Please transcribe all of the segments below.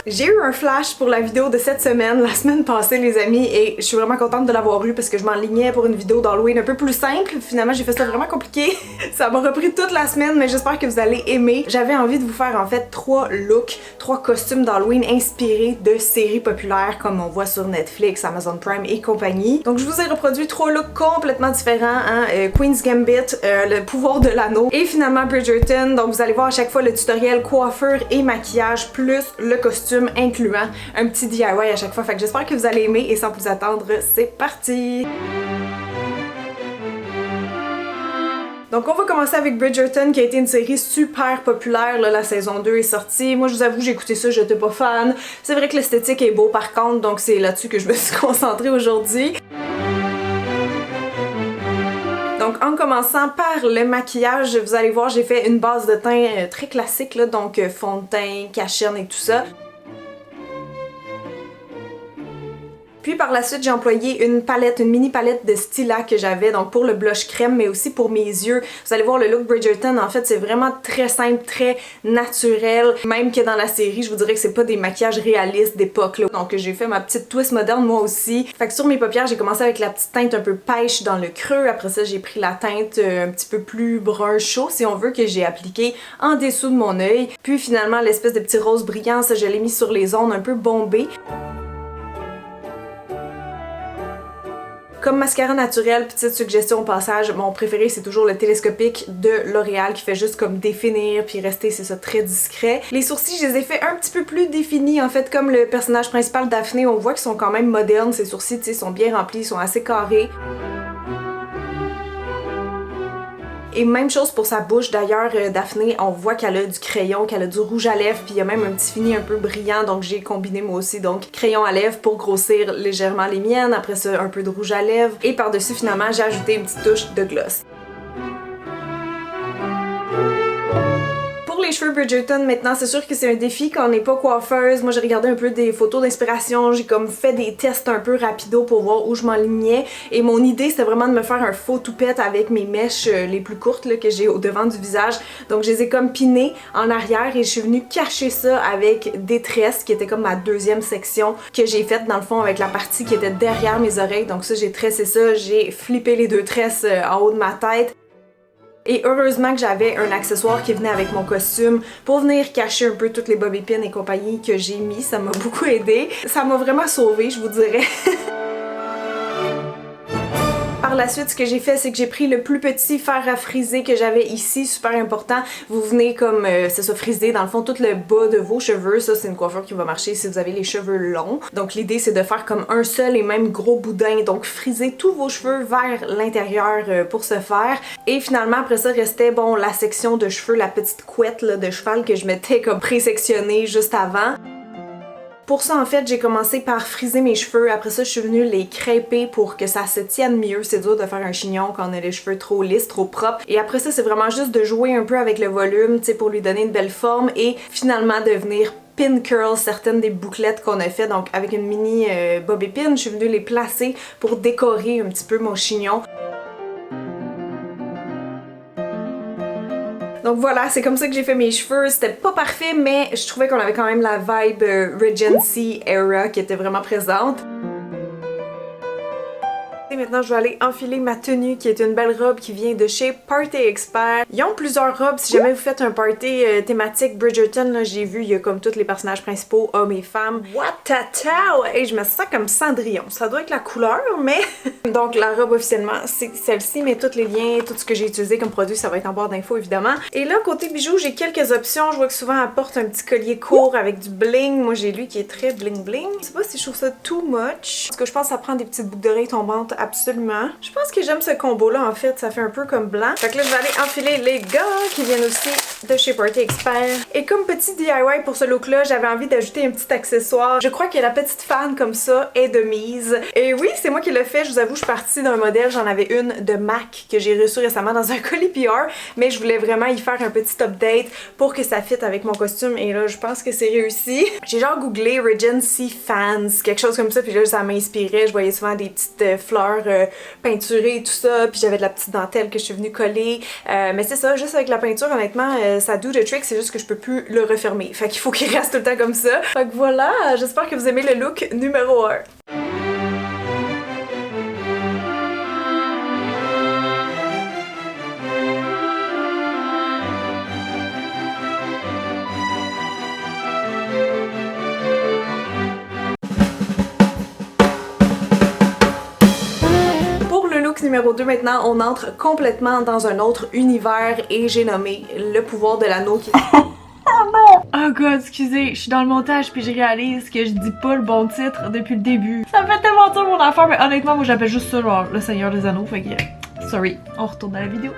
J'ai eu un flash pour la vidéo de cette semaine, la semaine passée les amis, et je suis vraiment contente de l'avoir eu parce que je m'enlignais pour une vidéo d'Halloween un peu plus simple. Finalement j'ai fait ça vraiment compliqué. Ça m'a repris toute la semaine mais j'espère que vous allez aimer. J'avais envie de vous faire en fait 3 looks, 3 costumes d'Halloween inspirés de séries populaires comme on voit sur Netflix, Amazon Prime et compagnie. Donc je vous ai reproduit 3 looks complètement différents, hein? Queen's Gambit, le pouvoir de l'anneau et finalement Bridgerton. Donc vous allez voir à chaque fois le tutoriel coiffure et maquillage plus le costume incluant un petit DIY à chaque fois. Fait que j'espère que vous allez aimer et sans plus attendre, c'est parti! Donc on va commencer avec Bridgerton qui a été une série super populaire, là, la saison 2 est sortie. Moi je vous avoue j'ai écouté ça, j'étais pas fan. C'est vrai que l'esthétique est beau par contre, donc c'est là-dessus que je me suis concentrée aujourd'hui. Donc en commençant par le maquillage, vous allez voir j'ai fait une base de teint très classique, là, donc fond de teint, cacherne et tout ça. Puis par la suite, j'ai employé une palette, une mini palette de Stila que j'avais, donc pour le blush crème, mais aussi pour mes yeux. Vous allez voir le look Bridgerton, en fait, c'est vraiment très simple, très naturel. Même que dans la série, je vous dirais que c'est pas des maquillages réalistes d'époque, là. Donc j'ai fait ma petite twist moderne moi aussi. Fait que sur mes paupières, j'ai commencé avec la petite teinte un peu pêche dans le creux. Après ça, j'ai pris la teinte un petit peu plus brun chaud, si on veut, que j'ai appliqué en dessous de mon œil. Puis finalement, l'espèce de petit rose brillant, ça, je l'ai mis sur les zones un peu bombées. Comme mascara naturel, petite suggestion au passage, mon préféré c'est toujours le télescopique de L'Oréal qui fait juste comme définir puis rester, c'est ça, très discret. Les sourcils, je les ai fait un petit peu plus définis en fait, comme le personnage principal Daphné, on voit qu'ils sont quand même modernes, ces sourcils, tu sais, sont bien remplis, sont assez carrés. Et même chose pour sa bouche, d'ailleurs Daphné, on voit qu'elle a du crayon, qu'elle a du rouge à lèvres, puis il y a même un petit fini un peu brillant, donc j'ai combiné moi aussi donc crayon à lèvres pour grossir légèrement les miennes, après ça un peu de rouge à lèvres, et par-dessus finalement j'ai ajouté une petite touche de gloss. Les cheveux Bridgerton maintenant, c'est sûr que c'est un défi quand on n'est pas coiffeuse. Moi j'ai regardé un peu des photos d'inspiration, j'ai comme fait des tests un peu rapido pour voir où je m'enlignais et mon idée c'était vraiment de me faire un faux toupette avec mes mèches les plus courtes là, que j'ai au devant du visage. Donc je les ai comme pinées en arrière et je suis venue cacher ça avec des tresses qui était comme ma deuxième section que j'ai faite dans le fond avec la partie qui était derrière mes oreilles. Donc ça j'ai tressé ça, j'ai flippé les deux tresses en haut de ma tête. Et heureusement que j'avais un accessoire qui venait avec mon costume pour venir cacher un peu toutes les bobby pins et compagnie que j'ai mis. Ça m'a beaucoup aidé. Ça m'a vraiment sauvée, je vous dirais. Par la suite, ce que j'ai fait, c'est que j'ai pris le plus petit fer à friser que j'avais ici, super important. Vous venez comme, c'est ça, friser dans le fond tout le bas de vos cheveux. Ça, c'est une coiffure qui va marcher si vous avez les cheveux longs. Donc l'idée, c'est de faire comme un seul et même gros boudin. Donc friser tous vos cheveux vers l'intérieur pour ce faire. Et finalement, après ça, restait, bon, la section de cheveux, la petite couette là, de cheval que je m'étais comme pré-sectionnée juste avant. Pour ça, en fait, j'ai commencé par friser mes cheveux. Après ça, je suis venue les crêper pour que ça se tienne mieux. C'est dur de faire un chignon quand on a les cheveux trop lisses, trop propres. Et après ça, c'est vraiment juste de jouer un peu avec le volume, tu sais, pour lui donner une belle forme et finalement de venir pin curl certaines des bouclettes qu'on a fait. Donc avec une mini bobby pin, je suis venue les placer pour décorer un petit peu mon chignon. Donc voilà, c'est comme ça que j'ai fait mes cheveux. C'était pas parfait, mais je trouvais qu'on avait quand même la vibe Regency era qui était vraiment présente. Et maintenant, je vais aller enfiler ma tenue qui est une belle robe qui vient de chez Party Expert. Ils ont plusieurs robes. Si jamais vous faites un party thématique Bridgerton, là, j'ai vu, il y a comme tous les personnages principaux, hommes et femmes. What a tao! Et je me sens comme Cendrillon. Ça doit être la couleur, mais... Donc, la robe officiellement, c'est celle-ci, mais tous les liens, tout ce que j'ai utilisé comme produit, ça va être en barre d'infos, évidemment. Et là, côté bijoux, j'ai quelques options. Je vois que souvent, elle porte un petit collier court avec du bling. Moi, j'ai lui qui est très bling bling. Je sais pas si je trouve ça too much. Parce que je pense que ça prend des petites boucles d'oreilles tombantes absolument. Je pense que j'aime ce combo-là, en fait. Ça fait un peu comme blanc. Fait que là, je vais aller enfiler les gars qui viennent aussi de chez Party Expert. Et comme petit DIY pour ce look-là, j'avais envie d'ajouter un petit accessoire. Je crois que la petite fan comme ça est de mise. Et oui, c'est moi qui l'ai fait. Je vous avoue, je suis partie d'un modèle. J'en avais une de MAC que j'ai reçue récemment dans un colis PR. Mais je voulais vraiment y faire un petit update pour que ça fitte avec mon costume. Et là, je pense que c'est réussi. J'ai genre googlé Regency Fans, quelque chose comme ça. Puis là, ça m'inspirait. Je voyais souvent des petites fleurs couleurs peinturées et tout ça, puis j'avais de la petite dentelle que je suis venue coller. Mais c'est ça, juste avec la peinture, honnêtement, ça do the trick, c'est juste que je peux plus le refermer. Fait qu'il faut qu'il reste tout le temps comme ça. Fait que voilà, j'espère que vous aimez le look numéro 1. Numéro 2 maintenant, on entre complètement dans un autre univers et j'ai nommé le pouvoir de l'anneau qui... Oh god, excusez, je suis dans le montage puis je réalise que je dis pas le bon titre depuis le début. Ça me fait tellement dur mon affaire, mais honnêtement moi j'appelle juste ça genre le Seigneur des Anneaux, fait que sorry, on retourne dans la vidéo.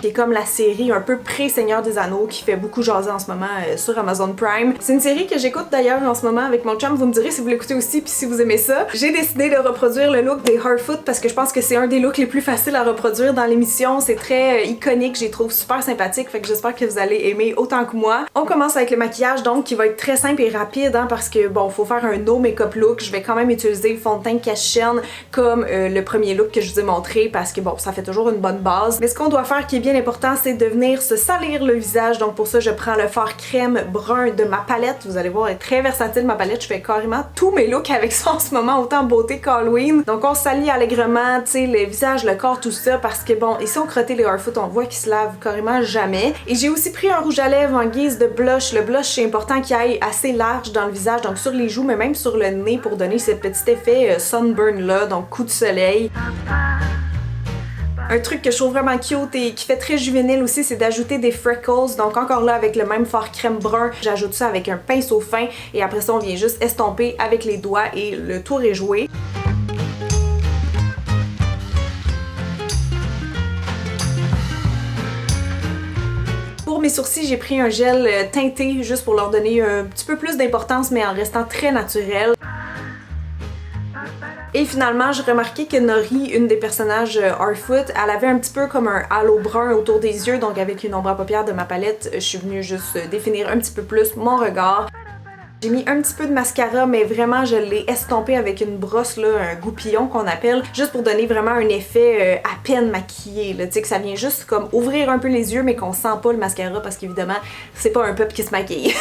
C'est comme la série un peu pré-Seigneur des Anneaux qui fait beaucoup jaser en ce moment sur Amazon Prime. C'est une série que j'écoute d'ailleurs en ce moment avec mon chum, vous me direz si vous l'écoutez aussi puis si vous aimez ça. J'ai décidé de reproduire le look des Harfoot parce que je pense que c'est un des looks les plus faciles à reproduire dans l'émission. C'est très iconique, je les trouve super sympathiques, fait que j'espère que vous allez aimer autant que moi. On commence avec le maquillage donc qui va être très simple et rapide hein, parce que bon, faut faire un no make-up look. Je vais quand même utiliser le fond de teint cache-chaîne comme le premier look que je vous ai montré parce que bon, ça fait toujours une bonne base. Mais ce qu'on doit faire qui est bien important, c'est de venir se salir le visage. Donc pour ça, je prends le fard crème brun de ma palette. Vous allez voir, elle est très versatile ma palette. Je fais carrément tous mes looks avec ça en ce moment, autant beauté qu'Halloween. Donc on salit allègrement, tu sais, le visage, le corps, tout ça, parce que bon, ici on crotté les Harfoot, on voit qu'ils se lavent carrément jamais. Et j'ai aussi pris un rouge à lèvres en guise de blush. Le blush, c'est important qu'il aille assez large dans le visage, donc sur les joues, mais même sur le nez pour donner ce petit effet sunburn là, donc coup de soleil. Un truc que je trouve vraiment cute et qui fait très juvénile aussi, c'est d'ajouter des freckles. Donc encore là, avec le même fard crème brun, j'ajoute ça avec un pinceau fin et après ça, on vient juste estomper avec les doigts et le tour est joué. Pour mes sourcils, j'ai pris un gel teinté juste pour leur donner un petit peu plus d'importance mais en restant très naturel. Et finalement, j'ai remarqué que Nori, une des personnages Harfoot, elle avait un petit peu comme un halo brun autour des yeux, donc avec une ombre à paupières de ma palette, je suis venue juste définir un petit peu plus mon regard. J'ai mis un petit peu de mascara, mais vraiment je l'ai estompé avec une brosse, là, un goupillon qu'on appelle, juste pour donner vraiment un effet à peine maquillé, là, tu sais, que ça vient juste comme ouvrir un peu les yeux, mais qu'on sent pas le mascara, parce qu'évidemment, c'est pas un peuple qui se maquille.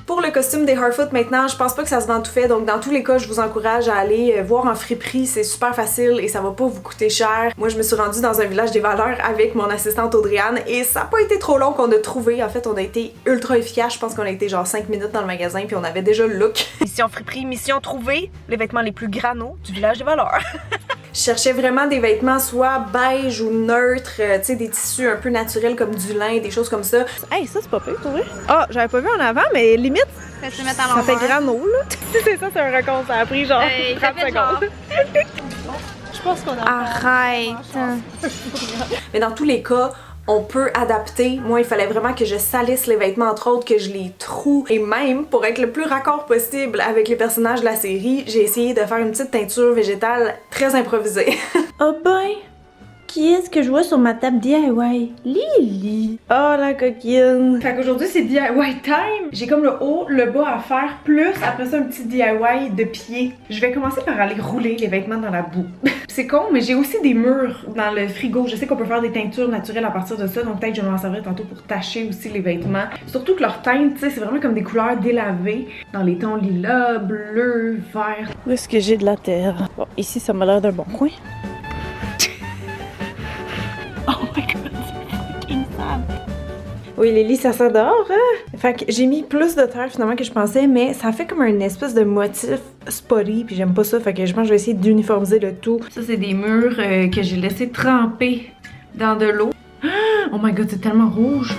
Pour le costume des Harfoot maintenant, je pense pas que ça se vend tout fait, donc dans tous les cas, je vous encourage à aller voir en friperie, c'est super facile et ça va pas vous coûter cher. Moi, je me suis rendue dans un village des valeurs avec mon assistante Audriane et ça a pas été trop long qu'on a trouvé. En fait, on a été ultra efficace. Je pense qu'on a été genre 5 minutes dans le magasin puis on avait déjà le look. Mission friperie, mission trouvée, les vêtements les plus grano du village des valeurs. Je cherchais vraiment des vêtements soit beige ou neutres, tu sais, des tissus un peu naturels comme du lin, des choses comme ça. Hey, ça c'est pas pire, pour vrai? Ah, j'avais pas vu en avant, mais limite, ça fait grano, là. C'est ça, c'est un record, ça a pris genre 30 secondes. Je pense qu'on a... Arrête! Mais dans tous les cas, on peut adapter. Moi, il fallait vraiment que je salisse les vêtements, entre autres, que je les troue. Et même, pour être le plus raccord possible avec les personnages de la série, j'ai essayé de faire une petite teinture végétale très improvisée. Oh ben! Qui est-ce que je vois sur ma table DIY? Lily! Oh la coquine! Fait qu'aujourd'hui c'est DIY time! J'ai comme le haut, le bas à faire, plus après ça un petit DIY de pied. Je vais commencer par aller rouler les vêtements dans la boue. C'est con, mais j'ai aussi des murs dans le frigo. Je sais qu'on peut faire des teintures naturelles à partir de ça, donc peut-être que je vais m'en servir tantôt pour tacher aussi les vêtements. Surtout que leur teinte, tu sais, c'est vraiment comme des couleurs délavées dans les tons lilas, bleu, vert. Où est-ce que j'ai de la terre? Bon, ici ça m'a l'air d'un bon coin. Oh my god, c'est fucking sad. Oui, Lily, ça s'adore, hein? Fait que j'ai mis plus de terre finalement que je pensais, mais ça fait comme un espèce de motif spotty, puis j'aime pas ça, fait que je pense que je vais essayer d'uniformiser le tout. Ça, c'est des murs que j'ai laissé tremper dans de l'eau. Oh my god, c'est tellement rouge!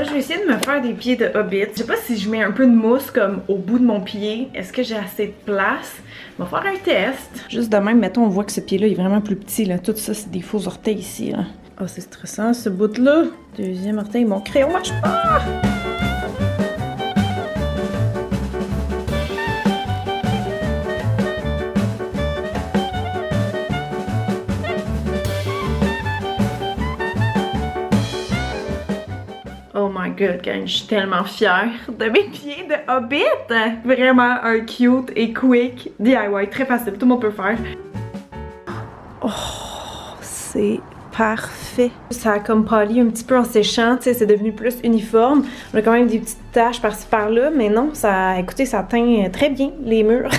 Je vais essayer de me faire des pieds de Hobbit. Je sais pas si je mets un peu de mousse comme au bout de mon pied. Est-ce que j'ai assez de place? On va faire un test. Juste de même, mettons, on voit que ce pied-là est vraiment plus petit. Là. Tout ça, c'est des faux orteils ici. Là. Oh, c'est stressant, ce bout-là. Deuxième orteil, mon crayon marche pas! Oh my god, gang, je suis tellement fière de mes pieds de Hobbit! Vraiment un cute et quick DIY, très facile, tout le monde peut faire. Oh, c'est parfait. Ça a comme pâli un petit peu en séchant, tu sais, c'est devenu plus uniforme. On a quand même des petites taches par-ci par-là, mais non, ça, écoutez, ça teint très bien les murs.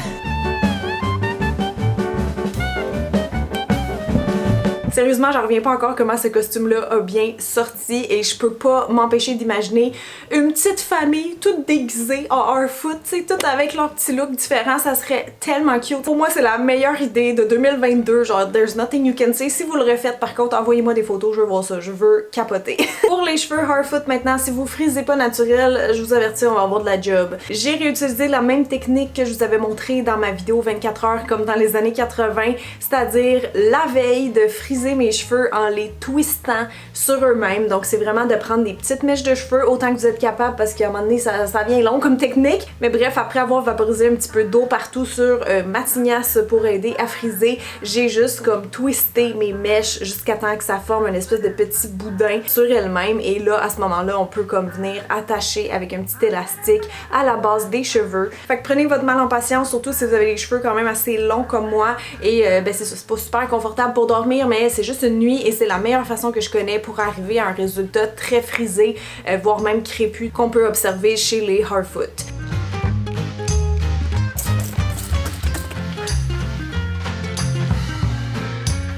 Sérieusement, j'en reviens pas encore comment ce costume-là a bien sorti et je peux pas m'empêcher d'imaginer une petite famille toute déguisée en Harfoot, tu sais, toute avec leur petit look différent, ça serait tellement cute. Pour moi, c'est la meilleure idée de 2022, genre there's nothing you can say. Si vous le refaites, par contre, envoyez-moi des photos, je veux voir ça, je veux capoter. Pour les cheveux Harfoot maintenant, si vous frisez pas naturel, je vous avertis, on va avoir de la job. J'ai réutilisé la même technique que je vous avais montré dans ma vidéo 24 heures comme dans les années 80, c'est-à-dire la veille de friser mes cheveux en les twistant sur eux-mêmes. Donc c'est vraiment de prendre des petites mèches de cheveux autant que vous êtes capable parce qu'à un moment donné ça vient long comme technique. Mais bref, après avoir vaporisé un petit peu d'eau partout sur ma tignasse pour aider à friser, j'ai juste comme twisté mes mèches jusqu'à temps que ça forme une espèce de petit boudin sur elle-même. Et là, à ce moment-là, on peut comme venir attacher avec un petit élastique à la base des cheveux. Fait que prenez votre mal en patience, surtout si vous avez les cheveux quand même assez longs comme moi. Et ben c'est ça, c'est pas super confortable pour dormir, mais c'est juste une nuit et c'est la meilleure façon que je connais pour arriver à un résultat très frisé, voire même crépus qu'on peut observer chez les Harfoot.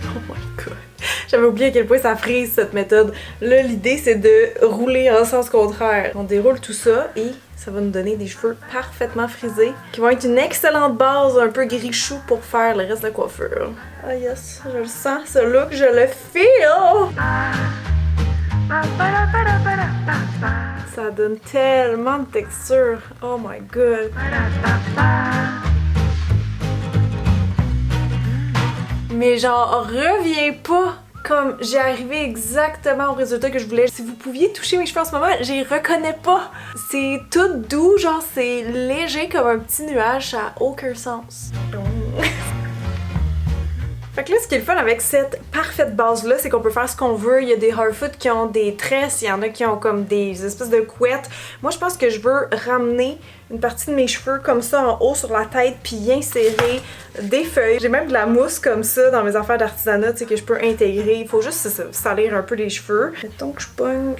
Oh my god! J'avais oublié à quel point ça frise cette méthode. Là, l'idée c'est de rouler en sens contraire. On déroule tout ça et ça va nous donner des cheveux parfaitement frisés qui vont être une excellente base un peu gris-chou pour faire le reste de la coiffure. Ah yes, je le sens, ce look, je le feel! Ça donne tellement de texture. Oh my god. Mais j'en reviens pas. Comme j'ai arrivé exactement au résultat que je voulais. Si vous pouviez toucher mes cheveux en ce moment, je les reconnais pas. C'est tout doux, genre c'est léger comme un petit nuage, ça a aucun sens. Fait que là, ce qui est le fun avec cette parfaite base-là, c'est qu'on peut faire ce qu'on veut. Il y a des Harfoot qui ont des tresses, il y en a qui ont comme des espèces de couettes. Moi, je pense que je veux ramener une partie de mes cheveux comme ça en haut sur la tête puis y insérer des feuilles. J'ai même de la mousse comme ça dans mes affaires d'artisanat, tu sais, que je peux intégrer. Il faut juste salir un peu les cheveux. Mettons que je pogne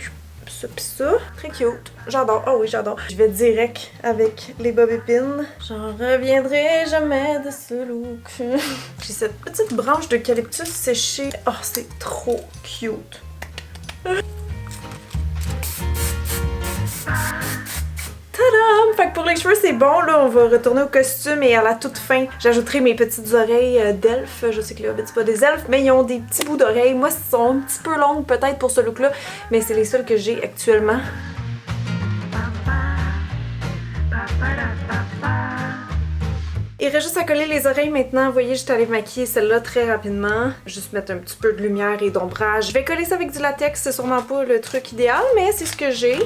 ça pis ça. Très cute. J'adore. Oh oui, j'adore. Je vais direct avec les bob épines. J'en reviendrai jamais de ce look. J'ai cette petite branche d'eucalyptus séchée. Oh, c'est trop cute. Tadam! Fait que pour les cheveux, c'est bon. Là, on va retourner au costume et à la toute fin, j'ajouterai mes petites oreilles d'elfes. Je sais que les hobbits, c'est pas des elfes, mais ils ont des petits bouts d'oreilles. Moi, elles sont un petit peu longues peut-être pour ce look-là, mais c'est les seuls que j'ai actuellement. Il reste juste à coller les oreilles maintenant. Vous voyez, je suis allée maquiller celle-là très rapidement. Juste mettre un petit peu de lumière et d'ombrage. Je vais coller ça avec du latex, c'est sûrement pas le truc idéal, mais c'est ce que j'ai.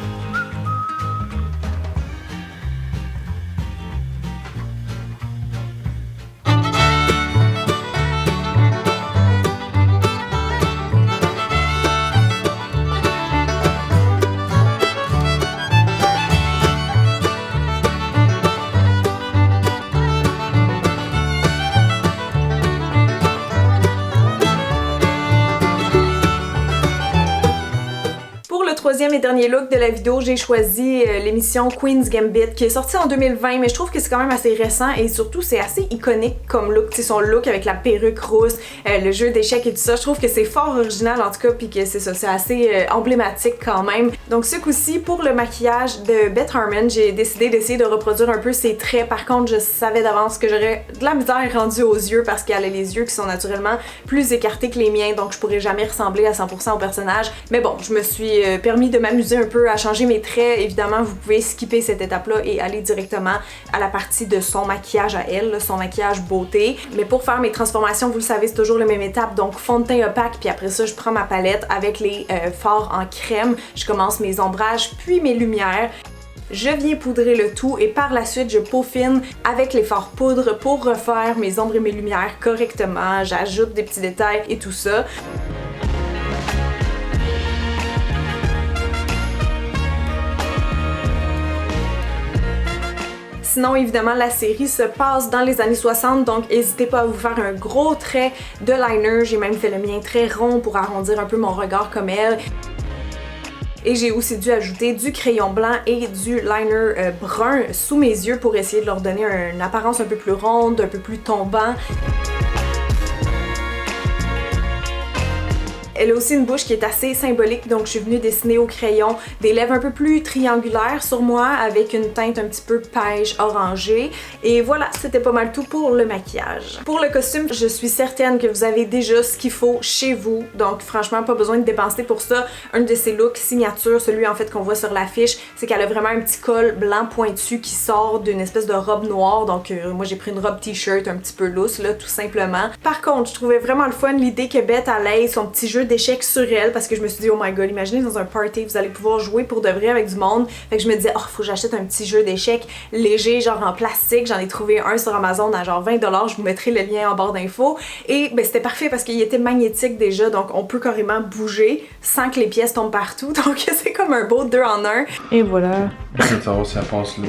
Troisième et dernier look de la vidéo, j'ai choisi l'émission Queen's Gambit qui est sortie en 2020, mais je trouve que c'est quand même assez récent et surtout c'est assez iconique comme look, tu sais, son look avec la perruque rousse, le jeu d'échecs et tout ça. Je trouve que c'est fort original en tout cas, puis que c'est ça, c'est assez emblématique quand même. Donc ce coup-ci, pour le maquillage de Beth Harmon, j'ai décidé d'essayer de reproduire un peu ses traits. Par contre, je savais d'avance que j'aurais de la misère rendue aux yeux parce qu'elle a les yeux qui sont naturellement plus écartés que les miens, donc je pourrais jamais ressembler à 100% au personnage. Mais bon, je me suis permis de m'amuser un peu à changer mes traits. Évidemment, vous pouvez skipper cette étape-là et aller directement à la partie de son maquillage à elle, son maquillage beauté. Mais pour faire mes transformations, vous le savez, c'est toujours la même étape. Donc fond de teint opaque, puis après ça, je prends ma palette avec les fards en crème. Je commence mes ombrages, puis mes lumières. Je viens poudrer le tout et par la suite, je peaufine avec les fards poudre pour refaire mes ombres et mes lumières correctement. J'ajoute des petits détails et tout ça. Sinon, évidemment, la série se passe dans les années 60, donc n'hésitez pas à vous faire un gros trait de liner. J'ai même fait le mien très rond pour arrondir un peu mon regard comme elle. Et j'ai aussi dû ajouter du crayon blanc et du liner brun sous mes yeux pour essayer de leur donner une apparence un peu plus ronde, un peu plus tombant. Elle a aussi une bouche qui est assez symbolique, donc je suis venue dessiner au crayon des lèvres un peu plus triangulaires sur moi avec une teinte un petit peu beige orangée. Et voilà, c'était pas mal tout pour le maquillage. Pour le costume, je suis certaine que vous avez déjà ce qu'il faut chez vous, donc franchement pas besoin de dépenser pour ça. Un de ses looks signature, celui en fait qu'on voit sur l'affiche, c'est qu'elle a vraiment un petit col blanc pointu qui sort d'une espèce de robe noire, donc moi j'ai pris une robe t-shirt un petit peu loose là, tout simplement. Par contre, je trouvais vraiment le fun l'idée que Beth allait son petit jeu d'échecs sur elle parce que je me suis dit oh my god, imaginez dans un party vous allez pouvoir jouer pour de vrai avec du monde. Fait que je me disais oh faut que j'achète un petit jeu d'échecs léger genre en plastique. J'en ai trouvé un sur Amazon à genre 20$, je vous mettrai le lien en barre d'infos. Et ben c'était parfait parce qu'il était magnétique déjà, donc on peut carrément bouger sans que les pièces tombent partout. Donc c'est comme un beau 2 en 1. Et voilà. J'essaie de savoir si ça passe là.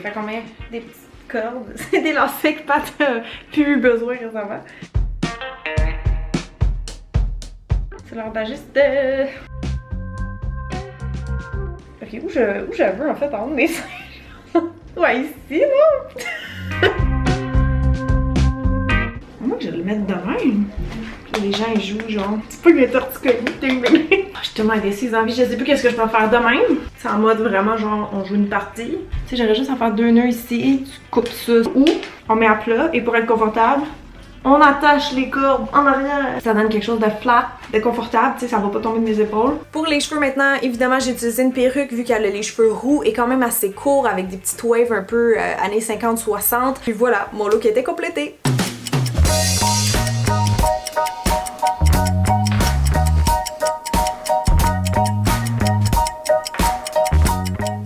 Fait qu'on met des petites cordes. C'est des lacets que Pat a plus eu besoin récemment. C'est l'heure d'ajuster. Ok, où je veux en fait en haut de mes seins? Ouais, ici, non? Moi, je vais le mettre de même. Puis les gens ils jouent genre. C'est pas une torticolis, je suis tellement indécise en vie, je sais plus qu'est-ce que je peux faire de même. C'est en mode vraiment genre on joue une partie. Tu sais, j'aurais juste à faire 2 nœuds ici, tu coupes ça. Ou on met à plat et pour être confortable, on attache les cordes en arrière. Ça donne quelque chose de flat, de confortable, tu sais, ça va pas tomber de mes épaules. Pour les cheveux maintenant, évidemment, j'ai utilisé une perruque vu qu'elle a les cheveux roux et quand même assez courts avec des petites waves un peu années 50-60. Puis voilà, mon look était complété.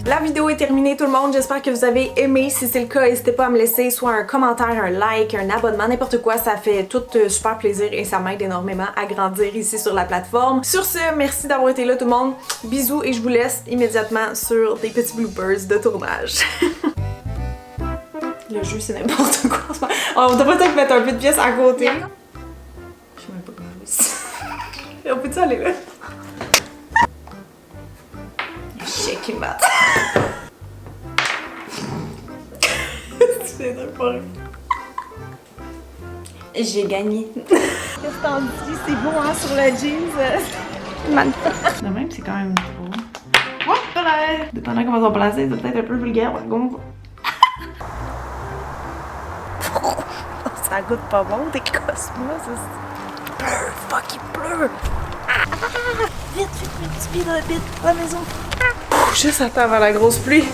La vidéo est terminée tout le monde, j'espère que vous avez aimé. Si c'est le cas, n'hésitez pas à me laisser soit un commentaire, un like, un abonnement, n'importe quoi, ça fait tout super plaisir et ça m'aide énormément à grandir ici sur la plateforme. Sur ce, merci d'avoir été là tout le monde, bisous et je vous laisse immédiatement sur des petits bloopers de tournage. Le jeu c'est n'importe quoi. On devrait peut-être mettre un peu de pièces à côté. Je sais même pas comment jouer ici. On peut-tu aller là? Échec qui mat. J'ai gagné. Qu'est-ce que t'en dis? C'est beau hein sur le jeans. De même c'est quand même beau. Hop là! Dépendant comment ça va placer, c'est peut-être un peu vulgaire par contre. Ça goûte pas bon des cosmos. Pleure, fuck il pleure. Vite, vite, vite, vite, à la maison. Juste à temps avant la grosse pluie.